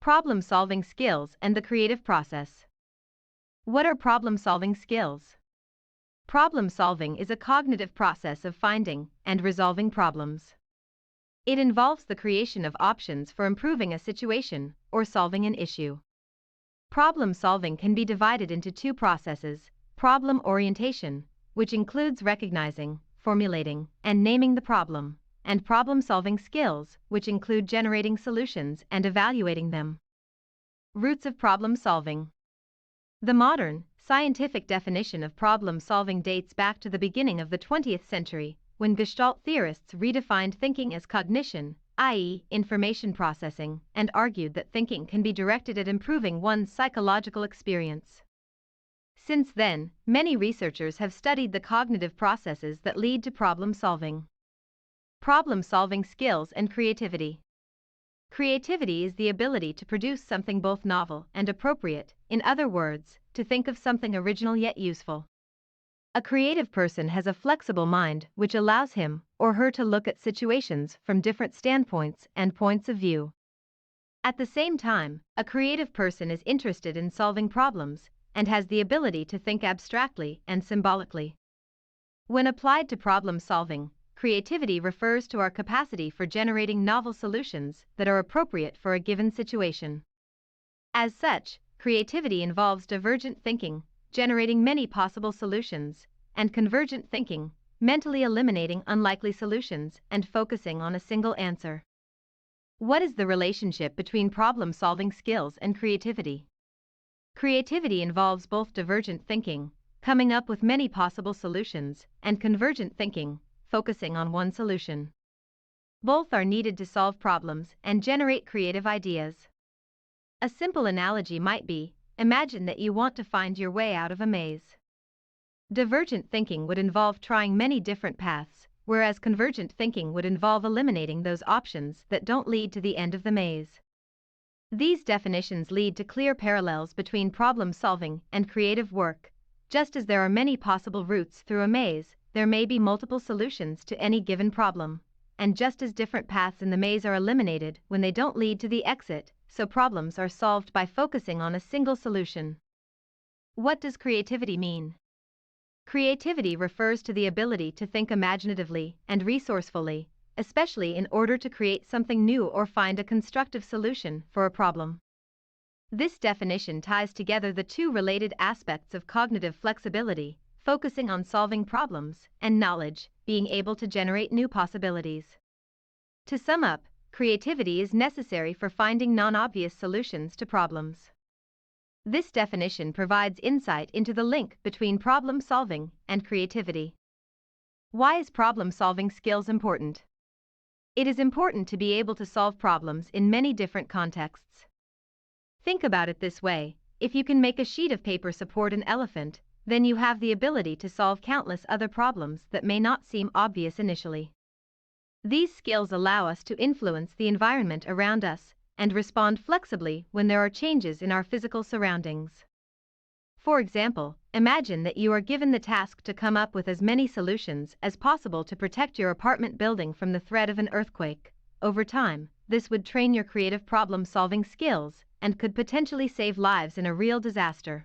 Problem-solving skills and the creative process. What are problem-solving skills? Problem-solving is a cognitive process of finding and resolving problems. It involves the creation of options for improving a situation or solving an issue. Problem-solving can be divided into two processes: problem orientation, which includes recognizing, formulating, and naming the problem, and problem-solving skills, which include generating solutions and evaluating them. Roots of problem-solving. The modern, scientific definition of problem-solving dates back to the beginning of the 20th century, when Gestalt theorists redefined thinking as cognition, i.e., information processing, and argued that thinking can be directed at improving one's psychological experience. Since then, many researchers have studied the cognitive processes that lead to problem-solving. Problem-solving skills and creativity. Creativity is the ability to produce something both novel and appropriate, in other words, to think of something original yet useful. A creative person has a flexible mind which allows him or her to look at situations from different standpoints and points of view. At the same time, a creative person is interested in solving problems and has the ability to think abstractly and symbolically. When applied to problem solving, creativity refers to our capacity for generating novel solutions that are appropriate for a given situation. As such, creativity involves divergent thinking, generating many possible solutions, and convergent thinking, mentally eliminating unlikely solutions and focusing on a single answer. What is the relationship between problem-solving skills and creativity? Creativity involves both divergent thinking, coming up with many possible solutions, and convergent thinking, focusing on one solution. Both are needed to solve problems and generate creative ideas. A simple analogy might be, imagine that you want to find your way out of a maze. Divergent thinking would involve trying many different paths, whereas convergent thinking would involve eliminating those options that don't lead to the end of the maze. These definitions lead to clear parallels between problem-solving and creative work. Just as there are many possible routes through a maze, there may be multiple solutions to any given problem. And just as different paths in the maze are eliminated when they don't lead to the exit, so problems are solved by focusing on a single solution. What does creativity mean? Creativity refers to the ability to think imaginatively and resourcefully, especially in order to create something new or find a constructive solution for a problem. This definition ties together the two related aspects of cognitive flexibility, focusing on solving problems, and knowledge, being able to generate new possibilities. To sum up, creativity is necessary for finding non-obvious solutions to problems. This definition provides insight into the link between problem solving and creativity. Why is problem-solving skills important? It is important to be able to solve problems in many different contexts. Think about it this way: if you can make a sheet of paper support an elephant, then you have the ability to solve countless other problems that may not seem obvious initially. These skills allow us to influence the environment around us and respond flexibly when there are changes in our physical surroundings. For example, imagine that you are given the task to come up with as many solutions as possible to protect your apartment building from the threat of an earthquake. Over time, this would train your creative problem-solving skills and could potentially save lives in a real disaster.